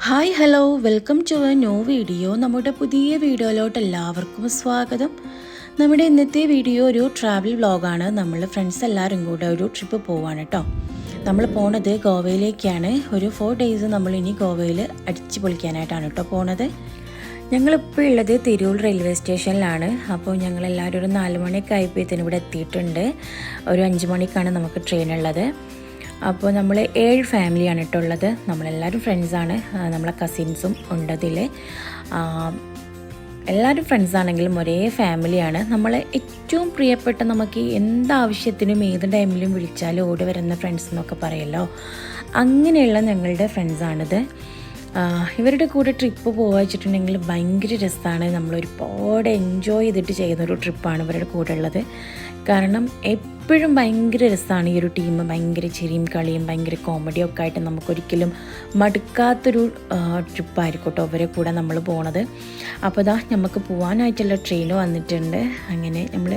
Hi hello welcome to a new video. നമ്മുടെ പുതിയ വീഡിയോയിലോട്ട് എല്ലാവർക്കും സ്വാഗതം. നമ്മുടെ ഇന്നത്തെ വീഡിയോ ഒരു ട്രാവൽ വ്ളോഗാണ്. നമ്മൾ ഫ്രണ്ട്സ് എല്ലാവരും കൂടെ ഒരു ട്രിപ്പ് പോവാണ് കേട്ടോ. നമ്മൾ പോണത് ഗോവയിലേക്കാണ്. ഒരു 4 ഡേയ്സ് നമ്മൾ ഇനി ഗോവയിൽ അടിച്ചു പൊളിക്കാനായിട്ടാണ് കേട്ടോ പോണത്. ഞങ്ങളിപ്പോൾ ഉള്ളത് തിരൂർ റെയിൽവേ സ്റ്റേഷനിലാണ്. അപ്പോൾ ഞങ്ങളെല്ലാവരും ഒരു 4 മണിയൊക്കെ ആയപ്പോഴത്തേനും ഇവിടെ എത്തിയിട്ടുണ്ട്. ഒരു 5 മണിക്കാണ് നമുക്ക് ട്രെയിൻ ഉള്ളത്. അപ്പോൾ നമ്മൾ 7 ഫാമിലിയാണ് കേട്ടോ ഉള്ളത്. നമ്മളെല്ലാവരും ഫ്രണ്ട്സാണ്. നമ്മളെ കസിൻസും ഉണ്ടതിൽ. എല്ലാവരും ഫ്രണ്ട്സാണെങ്കിലും ഒരേ ഫാമിലിയാണ്. നമ്മളെ ഏറ്റവും പ്രിയപ്പെട്ട, നമുക്ക് എന്താവശ്യത്തിനും ഏത് ടൈമിലും വിളിച്ചാലും ഓടി വരുന്ന ഫ്രണ്ട്സ് എന്നൊക്കെ പറയുമല്ലോ, അങ്ങനെയുള്ള ഞങ്ങളുടെ ഫ്രണ്ട്സാണിത്. ഇവരുടെ കൂടെ ട്രിപ്പ് പോകാൻ വെച്ചിട്ടുണ്ടെങ്കിൽ ഭയങ്കര രസമാണ്. നമ്മളൊരുപാട് എൻജോയ് ചെയ്തിട്ട് ചെയ്യുന്നൊരു ട്രിപ്പാണ് ഇവരുടെ കൂടെ ഉള്ളത്. കാരണം എപ്പോഴും ഭയങ്കര രസമാണ് ഈ ഒരു ടീം. ഭയങ്കര ചിരിയും കളിയും ഭയങ്കര കോമഡിയും ഒക്കെ ആയിട്ട് നമുക്കൊരിക്കലും മടുക്കാത്തൊരു ട്രിപ്പായിരിക്കും കേട്ടോ അവരെ കൂടെ നമ്മൾ പോണത്. അപ്പോൾ ഇതാ നമുക്ക് പോകാനായിട്ടുള്ള ട്രെയിൻ വന്നിട്ടുണ്ട്. അങ്ങനെ നമ്മൾ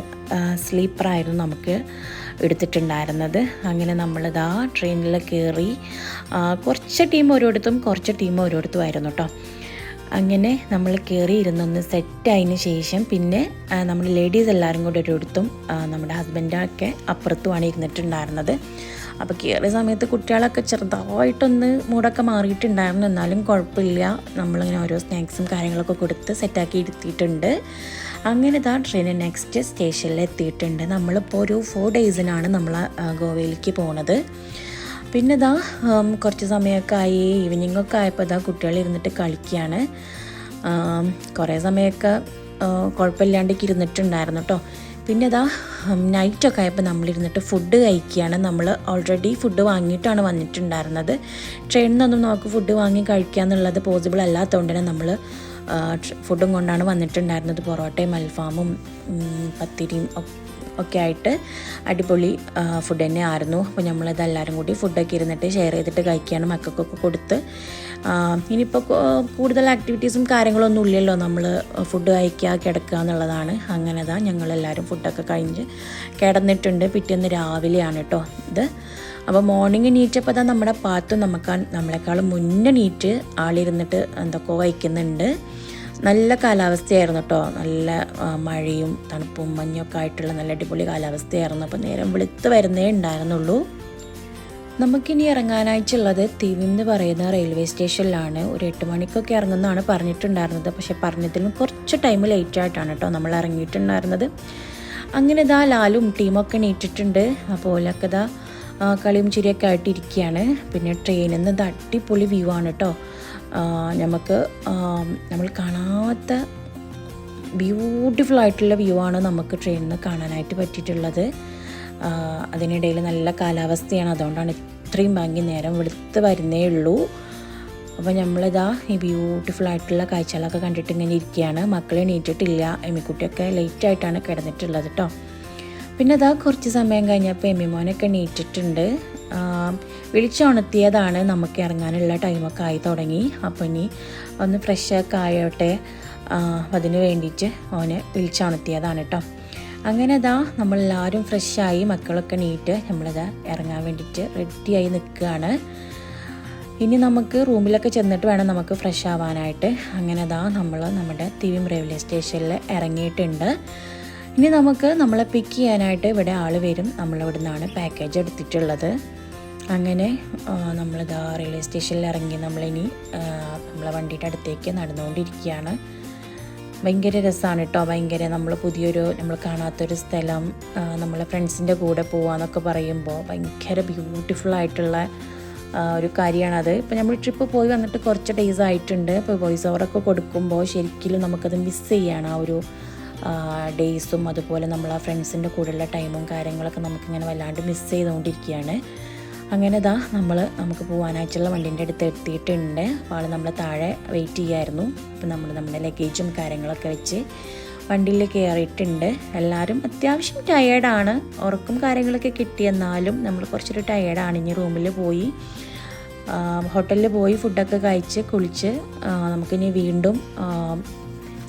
സ്ലീപ്പറായിരുന്നു നമുക്ക് എടുത്തിട്ടുണ്ടായിരുന്നത്. അങ്ങനെ നമ്മളിതാ ട്രെയിനിൽ കയറി. കുറച്ച് ടീം ഓരോരുത്തും കുറച്ച് ടീം ഓരോരുത്തും ആയിരുന്നു കേട്ടോ. അങ്ങനെ നമ്മൾ കയറി ഇരുന്നൊന്ന് സെറ്റായതിന് ശേഷം പിന്നെ നമ്മൾ ലേഡീസ് എല്ലാവരും കൂടെ ഒരിടത്തും നമ്മുടെ ഹസ്ബൻഡൊക്കെ അപ്പുറത്തുമാണ് ഇരുന്നിട്ടുണ്ടായിരുന്നത്. അപ്പോൾ കയറിയ സമയത്ത് കുട്ടികളൊക്കെ ചെറുതായിട്ടൊന്ന് മൂടൊക്കെ മാറിയിട്ടുണ്ടായിരുന്നു. എന്നാലും കുഴപ്പമില്ല, നമ്മളിങ്ങനെ ഓരോ സ്നാക്സും കാര്യങ്ങളൊക്കെ കൊടുത്ത് സെറ്റാക്കി ഇരുത്തിയിട്ടുണ്ട്. അങ്ങനെ ഇതാ ട്രെയിൻ നെക്സ്റ്റ് സ്റ്റേഷനിൽ എത്തിയിട്ടുണ്ട്. നമ്മളിപ്പോൾ ഒരു 4 ഡേയ്സിനാണ് നമ്മൾ ഗോവയിലേക്ക് പോണത്. പിന്നെ ഇതാ കുറച്ച് സമയമൊക്കെ ആയി, ഈവനിങ്ങൊക്കെ ആയപ്പോൾ ഇതാ കുട്ടികൾ ഇരുന്നിട്ട് കളിക്കുകയാണ്. കുറേ സമയമൊക്കെ കുഴപ്പമില്ലാണ്ടേക്ക് ഇരുന്നിട്ടുണ്ടായിരുന്നു കേട്ടോ. പിന്നെ ഇതാ നൈറ്റൊക്കെ ആയപ്പോൾ നമ്മളിരുന്നിട്ട് ഫുഡ് കഴിക്കുകയാണ്. നമ്മൾ ഓൾറെഡി ഫുഡ് വാങ്ങിയിട്ടാണ് വന്നിട്ടുണ്ടായിരുന്നത്. ട്രെയിനിൽ നിന്നൊന്നും നമുക്ക് ഫുഡ് വാങ്ങി കഴിക്കുക എന്നുള്ളത് പോസിബിൾ അല്ലാത്തതുകൊണ്ട് തന്നെ നമ്മൾ ഫുഡും കൊണ്ടാണ് വന്നിട്ടുണ്ടായിരുന്നത്. പൊറോട്ടയും അൽഫാമും പത്തിരിയും ഒക്കെ ആയിട്ട് അടിപൊളി ഫുഡ് തന്നെ ആയിരുന്നു. അപ്പോൾ നമ്മളതെല്ലാവരും കൂടി ഫുഡൊക്കെ ഇരുന്നിട്ട് ഷെയർ ചെയ്തിട്ട് കഴിക്കുകയാണ്, മക്കൾക്കൊക്കെ കൊടുത്ത്. ഇനിയിപ്പോൾ കൂടുതൽ ആക്ടിവിറ്റീസും കാര്യങ്ങളൊന്നും ഇല്ലല്ലോ, നമ്മൾ ഫുഡ് കഴിക്കുക കിടക്കുക എന്നുള്ളതാണ്. അങ്ങനെ தான் ഞങ്ങളെല്ലാവരും ഫുഡൊക്കെ കഴിഞ്ഞ് കിടന്നിട്ടുണ്ട്. പിറ്റേന്ന് രാവിലെയാണ് കേട്ടോ ഇത്. അപ്പോൾ മോർണിംഗ് നീറ്റപ്പോൾ തന്നെ നമ്മുടെ പാത്തു നമ്മളെക്കാളും മുന്നേ നീറ്റ് ആളിരുന്നിട്ട് എന്തൊക്കെയോ വയ്ക്കുന്നുണ്ട്. നല്ല കാലാവസ്ഥയായിരുന്നു കേട്ടോ. നല്ല മഴയും തണുപ്പും മഞ്ഞൊക്കെ ആയിട്ടുള്ള നല്ല അടിപൊളി കാലാവസ്ഥയായിരുന്നു. അപ്പോൾ നേരം വെളുത്ത് വരുന്നേ ഉണ്ടായിരുന്നുള്ളൂ. നമുക്കിനി ഇറങ്ങാനായിട്ടുള്ളത് തിവിം എന്ന് പറയുന്ന റെയിൽവേ സ്റ്റേഷനിലാണ്. ഒരു 8 മണിക്കൊക്കെ ഇറങ്ങുന്നതാണ് പറഞ്ഞിട്ടുണ്ടായിരുന്നത്. പക്ഷേ പറഞ്ഞതിലും കുറച്ച് ടൈം ലേറ്റായിട്ടാണ് കേട്ടോ നമ്മൾ ഇറങ്ങിയിട്ടുണ്ടായിരുന്നത്. അങ്ങനെ ഇതാ ലാലും ടീമൊക്കെ നീട്ടിട്ടുണ്ട്. അപ്പോൾ ഓലൊക്കെ ഇതാ കളിയും ചിരിയൊക്കെ ആയിട്ടിരിക്കുകയാണ്. പിന്നെ ട്രെയിനിൽ നിന്ന് ഇത് അടിപൊളി വ്യൂ ആണ് കേട്ടോ. നമ്മൾ കാണാത്ത ബ്യൂട്ടിഫുൾ ആയിട്ടുള്ള വ്യൂ ആണ് നമുക്ക് ട്രെയിനിൽ നിന്ന് കാണാനായിട്ട് പറ്റിയിട്ടുള്ളത്. അതിനിടയിൽ നല്ല കാലാവസ്ഥയാണ്, അതുകൊണ്ടാണ് ഇത്രയും ഭംഗി. നേരം വെളുത്ത് വരുന്നേ ഉള്ളൂ. അപ്പോൾ നമ്മളിതാ ഈ ബ്യൂട്ടിഫുൾ ആയിട്ടുള്ള കാഴ്ചകളൊക്കെ കണ്ടിട്ട് ഇങ്ങനെ ഇരിക്കുകയാണ്. മക്കളെ എണീറ്റിട്ടില്ല, എമ്മിക്കുട്ടിയൊക്കെ ലേറ്റായിട്ടാണ് കിടന്നിട്ടുള്ളത് കേട്ടോ. പിന്നെ അതാ കുറച്ച് സമയം കഴിഞ്ഞപ്പോൾ എമ്മിമോനൊക്കെ എണീറ്റിട്ടുണ്ട്. വിളിച്ചുണർത്തിയതാണ്. നമുക്ക് ഇറങ്ങാനുള്ള ടൈമൊക്കെ ആയി തുടങ്ങി. അപ്പോൾ ഇനി ഒന്ന് ഫ്രഷൊക്കെ ആയോട്ടെ, അതിന് വേണ്ടിയിട്ട് ഓനെ വിളിച്ചുണർത്തിയതാണ് കേട്ടോ. അങ്ങനെ അതാ നമ്മളെല്ലാവരും ഫ്രഷായി, മക്കളൊക്കെ നീറ്റ് നമ്മളിതാ ഇറങ്ങാൻ വേണ്ടിയിട്ട് റെഡിയായി നിൽക്കുകയാണ്. ഇനി നമുക്ക് റൂമിലൊക്കെ ചെന്നിട്ട് വേണം നമുക്ക് ഫ്രഷ് ആവാനായിട്ട്. അങ്ങനെ അതാ നമ്മൾ നമ്മുടെ തിവിം റെയിൽവേ സ്റ്റേഷനിൽ ഇറങ്ങിയിട്ടുണ്ട്. ഇനി നമുക്ക് നമ്മളെ പിക്ക് ചെയ്യാനായിട്ട് ഇവിടെ ആൾ വരും. നമ്മളിവിടെ നിന്നാണ് പാക്കേജ് എടുത്തിട്ടുള്ളത്. അങ്ങനെ നമ്മളിതാ റെയിൽവേ സ്റ്റേഷനിൽ ഇറങ്ങി നമ്മളിനി നമ്മളെ വണ്ടിയുടെ അടുത്തേക്ക് നടന്നുകൊണ്ടിരിക്കുകയാണ്. ഭയങ്കര രസമാണ് കേട്ടോ. ഭയങ്കര നമ്മൾ കാണാത്തൊരു സ്ഥലം, നമ്മളെ ഫ്രണ്ട്സിൻ്റെ കൂടെ പോവാന്നൊക്കെ പറയുമ്പോൾ ഭയങ്കര ബ്യൂട്ടിഫുൾ ആയിട്ടുള്ള ഒരു കാര്യമാണത്. ഇപ്പോൾ നമ്മൾ ട്രിപ്പ് പോയി വന്നിട്ട് കുറച്ച് ഡേയ്സ് ആയിട്ടുണ്ട്. ഇപ്പോൾ വോയിസ് ഓവറൊക്കെ കൊടുക്കുമ്പോൾ ശരിക്കും നമുക്കത് മിസ് ചെയ്യാണ്. ആ ഒരു ഡേയ്സും അതുപോലെ നമ്മൾ ആ ഫ്രണ്ട്സിൻ്റെ കൂടെയുള്ള ടൈമും കാര്യങ്ങളൊക്കെ നമുക്കിങ്ങനെ വല്ലാണ്ട് മിസ് ചെയ്തുകൊണ്ടിരിക്കുകയാണ്. അങ്ങനെ ഇതാ നമുക്ക് പോകാനായിട്ടുള്ള വണ്ടീൻ്റെ അടുത്ത് എത്തിയിട്ടുണ്ട്. ആൾ നമ്മളെ താഴെ വെയിറ്റ് ചെയ്യായിരുന്നു. അപ്പോൾ നമ്മൾ നമ്മുടെ ലഗേജും കാര്യങ്ങളൊക്കെ വെച്ച് വണ്ടിയിൽ കയറിയിട്ടുണ്ട്. എല്ലാവരും അത്യാവശ്യം ടയേർഡാണ്. ഉറക്കം കാര്യങ്ങളൊക്കെ കിട്ടിയെന്നാലും നമ്മൾ കുറച്ചൊരു ടയേർഡാണ്. ഇനി റൂമിൽ പോയി ഹോട്ടലിൽ പോയി ഫുഡൊക്കെ കഴിച്ച് കുളിച്ച് നമുക്കിനി വീണ്ടും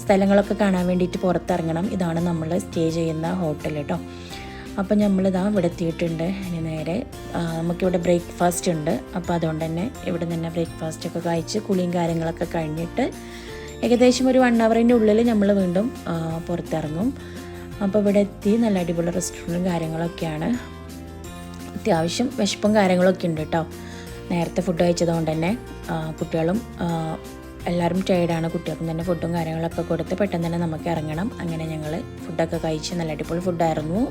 സ്ഥലങ്ങളൊക്കെ കാണാൻ വേണ്ടിയിട്ട് പുറത്തിറങ്ങണം. ഇതാണ് നമ്മൾ സ്റ്റേ ചെയ്യുന്ന ഹോട്ടൽ കേട്ടോ. അപ്പോൾ നമ്മളിതാ ഇവിടെ എത്തിയിട്ടുണ്ട്. ഇനി നേരെ നമുക്കിവിടെ ബ്രേക്ക്ഫാസ്റ്റ് ഉണ്ട്. അപ്പോൾ അതുകൊണ്ട് തന്നെ ഇവിടെ തന്നെ ബ്രേക്ക്ഫാസ്റ്റൊക്കെ കഴിച്ച് കുളിയും കാര്യങ്ങളൊക്കെ കഴിഞ്ഞിട്ട് ഏകദേശം ഒരു 1 ഹവറിൻ്റെ ഉള്ളിൽ നമ്മൾ വീണ്ടും പുറത്തിറങ്ങും. അപ്പോൾ ഇവിടെ എത്തി നല്ല അടിപൊളി റെസ്റ്റോറൻറ്റും കാര്യങ്ങളൊക്കെയാണ്. അത്യാവശ്യം വിശപ്പും കാര്യങ്ങളൊക്കെ ഉണ്ട് കേട്ടോ. നേരത്തെ ഫുഡ് കഴിച്ചതുകൊണ്ട് തന്നെ കുട്ടികളും എല്ലാവരും ടയേർഡാണ്. കുട്ടികൾക്കും തന്നെ ഫുഡും കാര്യങ്ങളൊക്കെ കൊടുത്ത് പെട്ടെന്ന് തന്നെ നമുക്ക് ഇറങ്ങണം. അങ്ങനെ ഞങ്ങൾ ഫുഡൊക്കെ കഴിച്ച് നല്ല അടിപൊളി ഫുഡായിരുന്നു.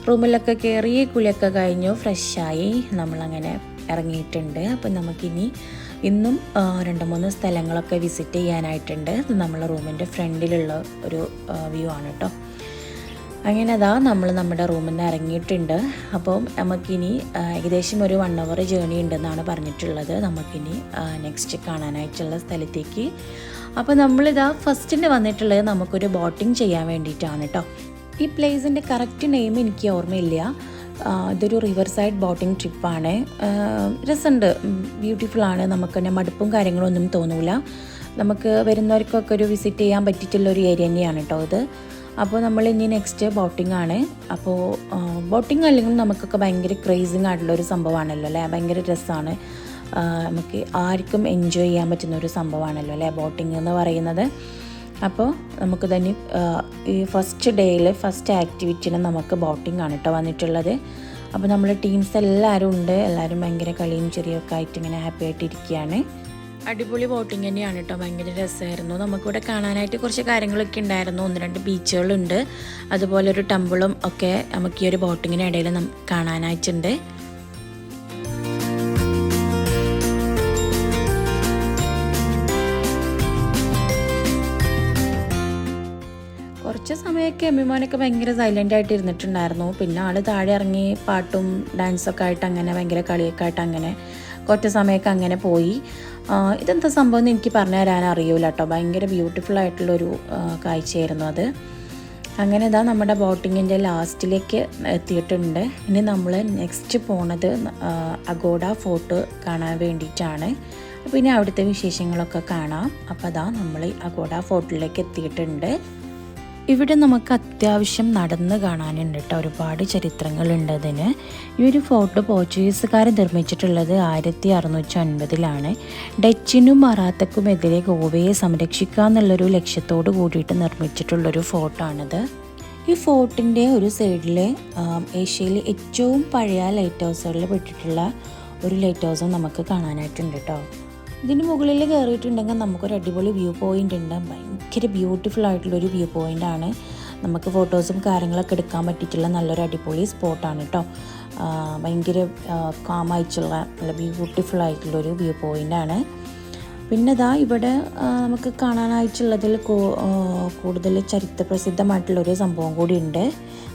റൂമിലൊക്കെ കയറി കുളിയൊക്കെ കഴിഞ്ഞു, ഫ്രഷായി നമ്മളങ്ങനെ ഇറങ്ങിയിട്ടുണ്ട്. അപ്പം നമുക്കിനി ഇന്നും 2-3 സ്ഥലങ്ങളൊക്കെ വിസിറ്റ് ചെയ്യാനായിട്ടുണ്ട്. ഇത് നമ്മളെ റൂമിൻ്റെ ഫ്രണ്ടിലുള്ള ഒരു വ്യൂ ആണ് കേട്ടോ. അങ്ങനെ അതാ നമ്മൾ നമ്മുടെ റൂമിൽ നിന്ന് ഇറങ്ങിയിട്ടുണ്ട്. അപ്പം നമുക്കിനി ഏകദേശം ഒരു 1 ഹവർ ജേണി ഉണ്ടെന്നാണ് പറഞ്ഞിട്ടുള്ളത് നമുക്കിനി നെക്സ്റ്റ് കാണാനായിട്ടുള്ള സ്ഥലത്തേക്ക്. അപ്പോൾ നമ്മളിതാ ഫസ്റ്റിന് വന്നിട്ടുള്ളത് നമുക്കൊരു ബോട്ടിങ് ചെയ്യാൻ വേണ്ടിയിട്ടാണ് കേട്ടോ. ഈ പ്ലേസിൻ്റെ കറക്റ്റ് നെയിം എനിക്ക് ഓർമ്മയില്ല. ഇതൊരു റിവർ സൈഡ് ബോട്ടിങ് ട്രിപ്പാണ്. രസമുണ്ട്, ബ്യൂട്ടിഫുള്ളാണ്. നമുക്ക് തന്നെ മടുപ്പും കാര്യങ്ങളൊന്നും തോന്നില്ല. നമുക്ക് വരുന്നവർക്കൊക്കെ ഒരു വിസിറ്റ് ചെയ്യാൻ പറ്റിയിട്ടുള്ളൊരു ഏരിയ തന്നെയാണ് കേട്ടോ ഇത്. അപ്പോൾ നമ്മൾ ഇനി നെക്സ്റ്റ് ബോട്ടിംഗ് ആണ്. അപ്പോൾ ബോട്ടിംഗ് അല്ലെങ്കിൽ നമുക്കൊക്കെ ഭയങ്കര ക്രേസിങ് ആയിട്ടുള്ളൊരു സംഭവമാണല്ലോ അല്ലേ. ഭയങ്കര രസമാണ്, നമുക്ക് ആർക്കും എൻജോയ് ചെയ്യാൻ പറ്റുന്നൊരു സംഭവമാണല്ലോ അല്ലേ ബോട്ടിംഗ് എന്ന് പറയുന്നത്. അപ്പോൾ നമുക്ക് തന്നെ ഈ ഫസ്റ്റ് ഡേയിൽ ഫസ്റ്റ് ആക്ടിവിറ്റിന് നമുക്ക് ബോട്ടിംഗ് ആണ് കേട്ടോ വന്നിട്ടുള്ളത്. അപ്പോൾ നമ്മൾ ടീംസ് എല്ലാവരും ഉണ്ട്. എല്ലാവരും ഭയങ്കര കളിയും ചെറിയൊക്കെ ആയിട്ട് ഇങ്ങനെ ഹാപ്പി ആയിട്ട് ഇരിക്കുകയാണ്. അടിപൊളി ബോട്ടിംഗ് തന്നെയാണ് കേട്ടോ. ഭയങ്കര രസമായിരുന്നു. നമുക്കിവിടെ കാണാനായിട്ട് കുറച്ച് കാര്യങ്ങളൊക്കെ ഉണ്ടായിരുന്നു. 1-2 ബീച്ചുകളുണ്ട്, അതുപോലെ ഒരു ടെമ്പിളും ഒക്കെ നമുക്ക് ഈ ഒരു ബോട്ടിങ്ങിനിടയിൽ കാണാനായിട്ടുണ്ട്. കുറച്ച് സമയമൊക്കെ എമ്മിമോനൊക്കെ ഭയങ്കര സൈലൻ്റ് ആയിട്ട് ഇരുന്നിട്ടുണ്ടായിരുന്നു. പിന്നെ ആൾ താഴെ ഇറങ്ങി പാട്ടും ഡാൻസൊക്കെ ആയിട്ട് അങ്ങനെ ഭയങ്കര കളിയൊക്കെ ആയിട്ട് അങ്ങനെ കുറച്ച് സമയമൊക്കെ അങ്ങനെ പോയി. ഇതെന്താ സംഭവം എന്ന് എനിക്ക് പറഞ്ഞു തരാൻ അറിയില്ല കേട്ടോ. ഭയങ്കര ബ്യൂട്ടിഫുൾ ആയിട്ടുള്ളൊരു കാഴ്ചയായിരുന്നു അത്. അങ്ങനെ ഇതാ നമ്മുടെ ബോട്ടിങ്ങിൻ്റെ ലാസ്റ്റിലേക്ക് എത്തിയിട്ടുണ്ട്. ഇനി നമ്മൾ നെക്സ്റ്റ് പോണത് അഗോഡ ഫോർട്ട് കാണാൻ വേണ്ടിയിട്ടാണ്. അപ്പോൾ ഇനി അവിടുത്തെ വിശേഷങ്ങളൊക്കെ കാണാം. അപ്പോൾ അതാ നമ്മൾ അഗോഡ ഫോർട്ടിലേക്ക് എത്തിയിട്ടുണ്ട്. ഇവിടെ നമുക്ക് അത്യാവശ്യം നടന്ന് കാണാനുണ്ട് കേട്ടോ. ഒരുപാട് ചരിത്രങ്ങളുണ്ട് അതിന്. ഈ ഒരു ഫോർട്ട് പോർച്ചുഗീസുകാർ നിർമ്മിച്ചിട്ടുള്ളത് 1650-ലാണ്. ഡച്ചിനും മറാത്തക്കും എതിരെ ഗോവയെ സംരക്ഷിക്കുക എന്നുള്ളൊരു ലക്ഷ്യത്തോട് കൂടിയിട്ട് നിർമ്മിച്ചിട്ടുള്ളൊരു ഫോർട്ടാണിത്. ഈ ഫോർട്ടിൻ്റെ ഒരു സൈഡിൽ ഏഷ്യയിലെ ഏറ്റവും പഴയ ലൈറ്റ് ഹൗസുകളിൽ പെട്ടിട്ടുള്ള ഒരു ലൈറ്റ് ഹൗസും നമുക്ക് കാണാനായിട്ടുണ്ട് കേട്ടോ. ഇതിന് മുകളിൽ കയറിയിട്ടുണ്ടെങ്കിൽ നമുക്കൊരു അടിപൊളി വ്യൂ പോയിൻ്റ് ഉണ്ട്. ഭയങ്കര ബ്യൂട്ടിഫുൾ ആയിട്ടുള്ളൊരു വ്യൂ പോയിൻ്റാണ്. നമുക്ക് ഫോട്ടോസും കാര്യങ്ങളൊക്കെ എടുക്കാൻ പറ്റിയിട്ടുള്ള നല്ലൊരു അടിപൊളി സ്പോട്ടാണ് കേട്ടോ. ഭയങ്കര കാമായിട്ടുള്ള നല്ല ബ്യൂട്ടിഫുൾ ആയിട്ടുള്ളൊരു വ്യൂ പോയിൻ്റാണ്. പിന്നെ ഇതാ ഇവിടെ നമുക്ക് കാണാനായിട്ടുള്ളതിൽ കൂടുതൽ ചരിത്രപ്രസിദ്ധമായിട്ടുള്ളൊരു സംഭവം കൂടി ഉണ്ട്.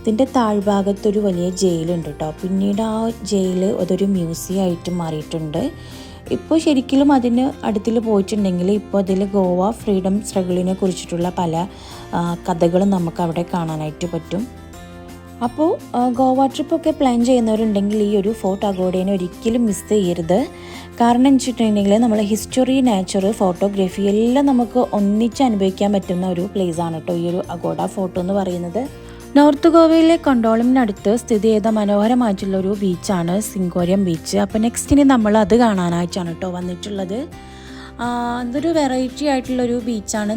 ഇതിൻ്റെ താഴ്ഭാഗത്തൊരു വലിയ ജയിലുണ്ട് കേട്ടോ. പിന്നീട് ആ ജയിൽ അതൊരു മ്യൂസിയം ആയിട്ട് മാറിയിട്ടുണ്ട്. ഇപ്പോൾ ശരിക്കും അതിന് അടുത്തിൽ പോയിട്ടുണ്ടെങ്കിൽ ഇപ്പോൾ അതിൽ ഗോവ ഫ്രീഡം സ്ട്രഗിളിനെ കുറിച്ചിട്ടുള്ള പല കഥകളും നമുക്ക് അവിടെ കാണാനായിട്ട് പറ്റും. അപ്പോൾ ഗോവ ട്രിപ്പൊക്കെ പ്ലാൻ ചെയ്യുന്നവരുണ്ടെങ്കിൽ ഈ ഒരു ഫോർട്ട് അഗോഡേനെ ഒരിക്കലും മിസ് ചെയ്യരുത്. കാരണം എന്ന് വെച്ചിട്ടുണ്ടെങ്കിൽ നമ്മൾ ഹിസ്റ്ററി, നേച്ചർ, ഫോട്ടോഗ്രാഫി എല്ലാം നമുക്ക് ഒന്നിച്ച് അനുഭവിക്കാൻ പറ്റുന്ന ഒരു പ്ലേസാണ് കേട്ടോ ഈ ഒരു അഗോഡ ഫോർട്ട് എന്ന് പറയുന്നത്. നോർത്ത് ഗോവയിലെ കൊണ്ടോളമിനടുത്ത് സ്ഥിതി ചെയ്ത മനോഹരമായിട്ടുള്ളൊരു ബീച്ചാണ് സിങ്കോരിയം ബീച്ച്. അപ്പോൾ നെക്സ്റ്റ് ഇനി നമ്മൾ അത് കാണാനായിട്ടാണ് കേട്ടോ വന്നിട്ടുള്ളത്. അതൊരു വെറൈറ്റി ആയിട്ടുള്ളൊരു ബീച്ചാണ്.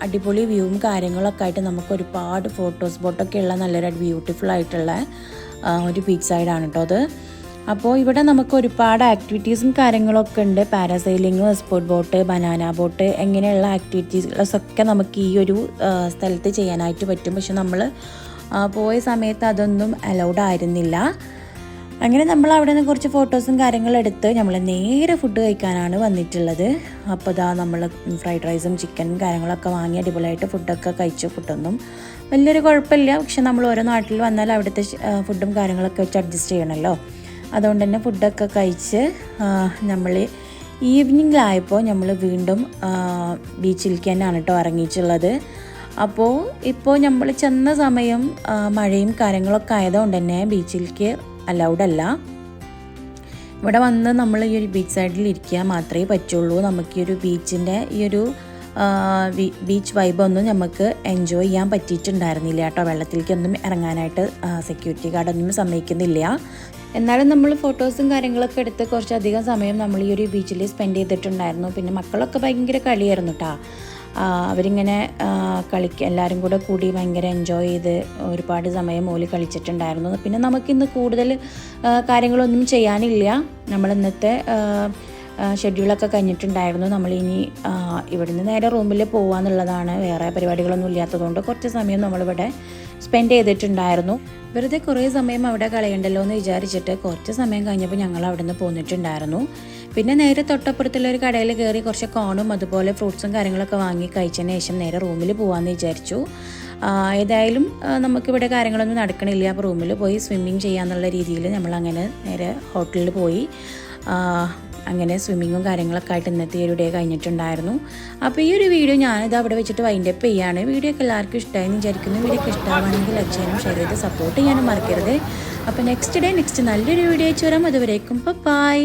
അടിപൊളി വ്യൂവും കാര്യങ്ങളൊക്കെ ആയിട്ട് നമുക്ക് ഒരുപാട് ഫോട്ടോസ് ബോട്ടൊക്കെ ഉള്ള നല്ലൊരു ബ്യൂട്ടിഫുൾ ആയിട്ടുള്ള ഒരു ബീച്ച് സൈഡാണ് കേട്ടോ അത്. അപ്പോൾ ഇവിടെ നമുക്ക് ഒരുപാട് ആക്ടിവിറ്റീസും കാര്യങ്ങളൊക്കെ ഉണ്ട്. Parasailing, sport boat, banana boat, എങ്ങനെയുള്ള ആക്ടിവിറ്റീസൊക്കെ നമുക്ക് ഈ ഒരു സ്ഥലത്ത് ചെയ്യാനായിട്ട് പറ്റും. പക്ഷെ നമ്മൾ പോയ സമയത്ത് അതൊന്നും അലൗഡ് ആയിരുന്നില്ല. അങ്ങനെ നമ്മൾ അവിടെ നിന്ന് കുറച്ച് ഫോട്ടോസും കാര്യങ്ങളും എടുത്ത് നമ്മൾ നേരെ ഫുഡ് കഴിക്കാനാണ് വന്നിട്ടുള്ളത്. അപ്പോൾ ഇതാ നമ്മൾ ഫ്രൈഡ് റൈസും ചിക്കനും കാര്യങ്ങളൊക്കെ വാങ്ങി അടിപൊളിയായിട്ട് ഫുഡൊക്കെ കഴിച്ചു. ഫുഡൊന്നും വലിയൊരു കുഴപ്പമില്ല. പക്ഷെ നമ്മൾ ഓരോ നാട്ടിൽ വന്നാൽ അവിടുത്തെ ഫുഡും കാര്യങ്ങളൊക്കെ വെച്ച് അഡ്ജസ്റ്റ് ചെയ്യണമല്ലോ. അതുകൊണ്ട് തന്നെ ഫുഡൊക്കെ കഴിച്ച് നമ്മൾ ഈവനിങ്ങിലായപ്പോൾ നമ്മൾ വീണ്ടും ബീച്ചിലേക്ക് തന്നെയാണ് കേട്ടോ ഇറങ്ങിയിട്ടുള്ളത്. അപ്പോൾ ഇപ്പോൾ നമ്മൾ ചെന്ന സമയം മഴയും കാര്യങ്ങളൊക്കെ ആയതുകൊണ്ട് തന്നെ ബീച്ചിലേക്ക് അലൗഡ് അല്ല. ഇവിടെ വന്ന് നമ്മൾ ഈ ഒരു ബീച്ച് സൈഡിൽ ഇരിക്കാൻ മാത്രമേ പറ്റുള്ളൂ. നമുക്ക് ഈ ഒരു ബീച്ചിൻ്റെ ഈ ഒരു ബീച്ച് വൈബൊന്നും നമുക്ക് എൻജോയ് ചെയ്യാൻ പറ്റിയിട്ടുണ്ടായിരുന്നില്ല കേട്ടോ. വെള്ളത്തിലേക്കൊന്നും ഇറങ്ങാനായിട്ട് സെക്യൂരിറ്റി ഗാർഡൊന്നും സമ്മതിക്കുന്നില്ല. എന്നാലും നമ്മൾ ഫോട്ടോസും കാര്യങ്ങളൊക്കെ എടുത്ത് കുറച്ചധികം സമയം നമ്മൾ ഈ ഒരു ബീച്ചിൽ സ്പെൻഡ് ചെയ്തിട്ടുണ്ടായിരുന്നു. പിന്നെ മക്കളൊക്കെ ഭയങ്കര കളിയായിരുന്നു കേട്ടോ. അവരിങ്ങനെ എല്ലാവരും കൂടെ കൂടി ഭയങ്കര എൻജോയ് ചെയ്ത് ഒരുപാട് സമയം ഓല് കളിച്ചിട്ടുണ്ടായിരുന്നു. പിന്നെ നമുക്കിന്ന് കൂടുതൽ കാര്യങ്ങളൊന്നും ചെയ്യാനില്ല. നമ്മൾ ഇന്നത്തെ ഷെഡ്യൂളൊക്കെ കഴിഞ്ഞിട്ടുണ്ടായിരുന്നു. നമ്മളിനി ഇവിടുന്ന് നേരെ റൂമിൽ പോകാമെന്നുള്ളതാണ്. വേറെ പരിപാടികളൊന്നും ഇല്ലാത്തതുകൊണ്ട് കുറച്ച് സമയം നമ്മളിവിടെ സ്പെൻഡ് ചെയ്തിട്ടുണ്ടായിരുന്നു. വെറുതെ കുറേ സമയം അവിടെ കളയണ്ടല്ലോ എന്ന് വിചാരിച്ചിട്ട് കുറച്ച് സമയം കഴിഞ്ഞപ്പോൾ ഞങ്ങൾ അവിടെ നിന്ന് പോന്നിട്ടുണ്ടായിരുന്നു. പിന്നെ നേരെ തൊട്ടപ്പുറത്തുള്ള ഒരു കടയിൽ കയറി കുറച്ച് കോണും അതുപോലെ ഫ്രൂട്ട്സും കാര്യങ്ങളൊക്കെ വാങ്ങി കഴിച്ചതിന് ശേഷം നേരെ റൂമിൽ പോകാമെന്ന് വിചാരിച്ചു. ഏതായാലും നമുക്കിവിടെ കാര്യങ്ങളൊന്നും നടക്കണില്ല. അപ്പോൾ റൂമിൽ പോയി സ്വിമ്മിങ് ചെയ്യാന്നുള്ള രീതിയിൽ നമ്മളങ്ങനെ നേരെ ഹോട്ടലിൽ പോയി അങ്ങനെ സ്വിമ്മിങ്ങും കാര്യങ്ങളൊക്കെ ആയിട്ട് ഇന്നത്തെ ഒരു ഡേ കഴിഞ്ഞിട്ടുണ്ടായിരുന്നു. അപ്പോൾ ഈ ഒരു വീഡിയോ ഞാനിത് അവിടെ വെച്ചിട്ട് വൈൻഡപ്പ് ചെയ്യാണ്. വീഡിയോ ഒക്കെ എല്ലാവർക്കും ഇഷ്ടമായെന്ന് വിചാരിക്കുന്നു. വീഡിയോ ഒക്കെ ഇഷ്ടമാണെങ്കിൽ ലൈക്ക് ചെയ്യാനും ഷെയർ ചെയ്ത് സപ്പോർട്ട് ചെയ്യാനും മറക്കരുത്. അപ്പോൾ നെക്സ്റ്റ് നല്ലൊരു വീഡിയോ അയച്ചു വരാം. അതുവരേക്കും ബൈ.